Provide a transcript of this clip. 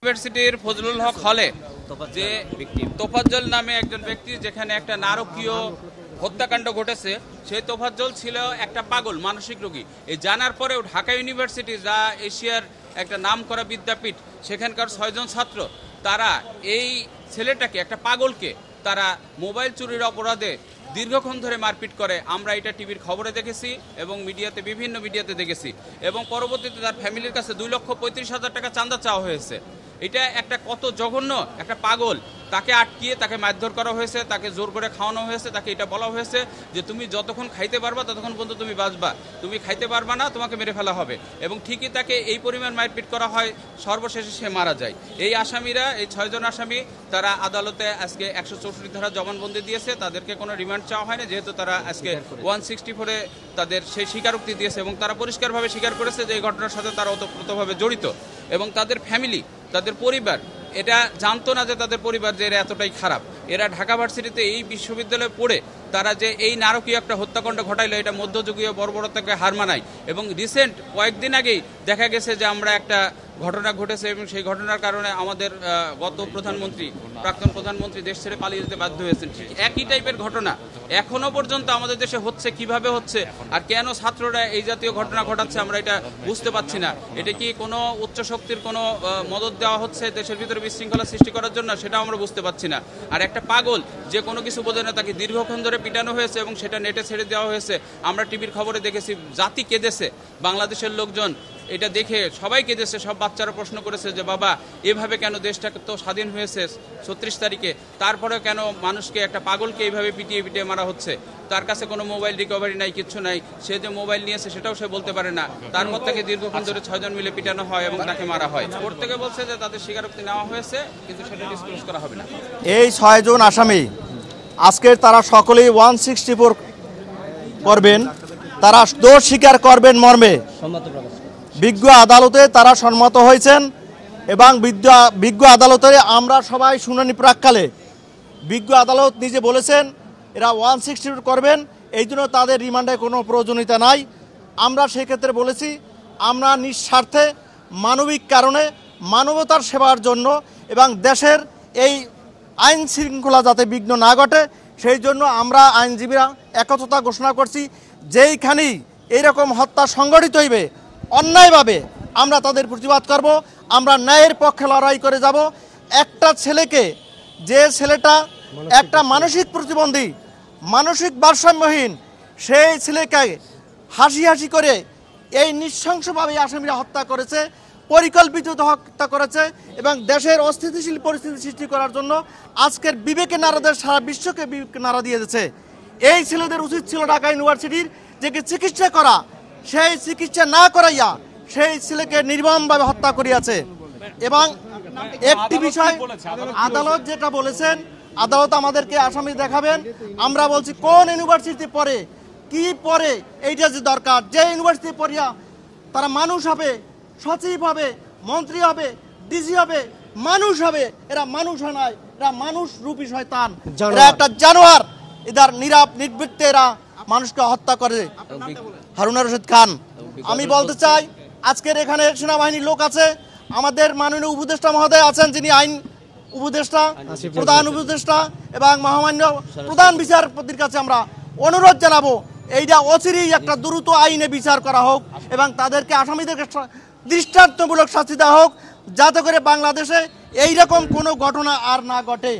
ইউনিভার্সিটির ফজলুল হক হলে যে তোফাজ্জল নামে একজন ব্যক্তি যেখানে একটা নারকীয় হত্যাকাণ্ড ঘটেছে, সেই তোফাজ্জল ছিল একটা পাগল মানসিক রোগী। এই জানার পরেও ঢাকা ইউনিভার্সিটি, যা এশিয়ার একটা নামকরা বিদ্যাপীঠ, সেখানকার 6 জন ছাত্র তারা এই ছেলেটাকে, একটা পাগলকে তারা মোবাইল চুরির অপরাধে দীর্ঘক্ষণ ধরে মারপিট করে। আমরা এটা টিভির খবরে দেখেছি এবং মিডিয়াতে, বিভিন্ন মিডিয়াতে দেখেছি, এবং পরবর্তীতে তার ফ্যামিলির কাছে 2,35,000 টাকা চাঁদা চাওয়া হয়েছে। এটা একটা কত জঘন্য একটা পাগল, তাকে আটকিয়ে তাকে মারধর করা হয়েছে, তাকে জোর করে খাওয়ানো হয়েছে, তাকে এটা বলা হয়েছে যে তুমি যতক্ষণ খাইতে পারবা ততক্ষণ পর্যন্ত তুমি বাঁচবা, তুমি খাইতে পারবা না, তোমাকে মেরে ফেলা হবে। এবং ঠিকই তাকে এই পরিমাণ মারপিট করা হয়, সর্বশেষে সে মারা যায়। এই আসামিরা, এই 6 জন আসামি, তারা আদালতে আজকে 164 ধারা জবানবন্দি দিয়েছে। তাদেরকে কোনো রিমান্ড চাওয়া হয়নি, যেহেতু তারা আজকে 164-এ তাদের সেই স্বীকারোক্তি দিয়েছে এবং তারা পরিষ্কারভাবে স্বীকার করেছে যে এই ঘটনার সাথে তারা ওতপ্রোতভাবে জড়িত। এবং তাদের ফ্যামিলি, তাদের পরিবার এটা জানতো না যে তাদের পরিবার যে এরা এতটাই খারাপ। এরা ঢাকা ভার্সিটিতে এই বিশ্ববিদ্যালয়ে পড়ে তারা যে এই নারকীয় একটা হত্যাকাণ্ড ঘটাইলো, এটা মধ্যযুগীয় বর্বরতাকে হার মানায়। এবং রিসেন্ট কয়েকদিন আগেই দেখা গেছে যে আমরা একটা ঘটনা ঘটেছে এবং সেই ঘটনার কারণে আমাদের গত প্রধানমন্ত্রী, প্রাক্তন প্রধানমন্ত্রী দেশ ছেড়ে পালিয়ে যেতে বাধ্য হয়েছেন। একই টাইপের ঘটনা এখনো পর্যন্ত আমাদের দেশে হচ্ছে। কিভাবে হচ্ছে আর কেন ছাত্ররা এই জাতীয় ঘটনা ঘটাচ্ছে আমরা এটা বুঝতে পারছি না। এটা কি কোনো উচ্চ শক্তির কোনো মদত দেওয়া হচ্ছে দেশের ভিতরে বিশৃঙ্খলা সৃষ্টি করার জন্য, সেটা আমরা বুঝতে পারছি না। আর একটা পাগল যে কোনো কিছু বোঝে না, তাকে দীর্ঘক্ষণ ধরে পিটানো হয়েছে এবং সেটা নেটে ছেড়ে দেওয়া হয়েছে। আমরা টিভির খবরে দেখেছি, জাতি কেঁদেছে, বাংলাদেশের লোকজন এটা দেখে সবাই কেঁদেছে। সব বাচ্চারা প্রশ্ন করেছে যে বাবা, এভাবে কেন, দেশটা তো স্বাধীন হয়েছে 36 তারিখে, তারপরে কেন মানুষকে, একটা পাগলকে এইভাবে পিটিয়ে পিটিয়ে মারা হচ্ছে? তার কাছে কোনো মোবাইল রিকভারি নাই, কিচ্ছু নাই। সে যে মোবাইল নিয়েছে সেটাও সে বলতে পারে না। তারপর থেকে দীর্ঘক্ষণ ধরে 6 জন মিলে পিটানো হয় এবং তাকে মারা হয়। প্রত্যেকে বলছে যে তাদের স্বীকারোক্তি নেওয়া হয়েছে, কিন্তু সেটা ডিসক্লোজ করা হবে না। এই 6 জন আসামি আজকের তারা সকলেই 164 করবেন, তারা দোষ স্বীকার করবেন মর্মে বিজ্ঞ আদালতে তারা সম্মত হয়েছেন। এবং বিজ্ঞ আদালতে আমরা সবাই শুনানি প্রাককালে বিজ্ঞ আদালত নিজে বলেছেন এরা 164 করবেন, এই জন্য তাদের রিমান্ডে কোনো প্রয়োজনীয়তা নাই। আমরা সেক্ষেত্রে বলেছি আমরা নিঃস্বার্থে, মানবিক কারণে, মানবতার সেবার জন্য এবং দেশের এই আইন শৃঙ্খলা যাতে বিঘ্ন না ঘটে, সেই জন্য আমরা আইনজীবীরা একত্রতা ঘোষণা করছি। যেইখানেই এইরকম হত্যা সংগঠিত হইবে অন্যায়ভাবে আমরা তাদের প্রতিবাদ করব, আমরা ন্যায়ের পক্ষে লড়াই করে যাব। একটা ছেলেকে, যে ছেলেটা একটা মানসিক প্রতিবন্ধী, মানসিক ভারসাম্যহীন, সেই ছেলেকে হাসি হাসি করে এই নৃশংসভাবে আসামিরা হত্যা করেছে, পরিকল্পিত হত্যা করেছে এবং দেশের অস্থিতিশীল পরিস্থিতি সৃষ্টি করার জন্য আজকের বিবেকে নাড়া দিয়ে সারা বিশ্বকে বিবেকে নাড়া দিয়েছে। এই ছেলেদের উচিত ছিল ঢাকা ইউনিভার্সিটির যে চিকিৎসা করা, সেই চিকিৎসা না করাইয়া সেই ছেলেকে নির্মমভাবে হত্যা করিয়াছে। এবং একটি বিষয় আদালত যেটা বলেছেন, আদালত আমাদেরকে আসামি দেখাবেন। আমরা বলছি কোন ইউনিভার্সিটি পড়ে, কি পড়ে, এইটা যে দরকার। যে ইউনিভার্সিটি পড়িয়া তারা মানুষ হবে, সচিব হবে, মন্ত্রী হবে, ডিজি হবে, মানুষ হবে, এরা মানুষ হয় নাই, এরা মানুষ রূপী শয়তান, এরা একটা জানোয়ার। এদের নির্বৃত্তে এরা মানুষকে হত্যা করে। হারুনা রশিদ খান। আমি বলতে চাই, আজকের এখানে সেনাবাহিনীর লোক আছে, আমাদের মাননীয় উপদেষ্টা মহোদয় আছেন, যিনি আইন উপদেষ্টা, প্রধান উপদেষ্টা এবং মহামান্য প্রধান বিচারপতির কাছে আমরা অনুরোধ জানাবো এইটা অচিরেই একটা দ্রুত আইনে বিচার করা হোক এবং তাদেরকে, আসামিদেরকে দৃষ্টান্তমূলক শাস্তি দেওয়া হোক, যাতে করে বাংলাদেশে এইরকম কোনো ঘটনা আর না ঘটে।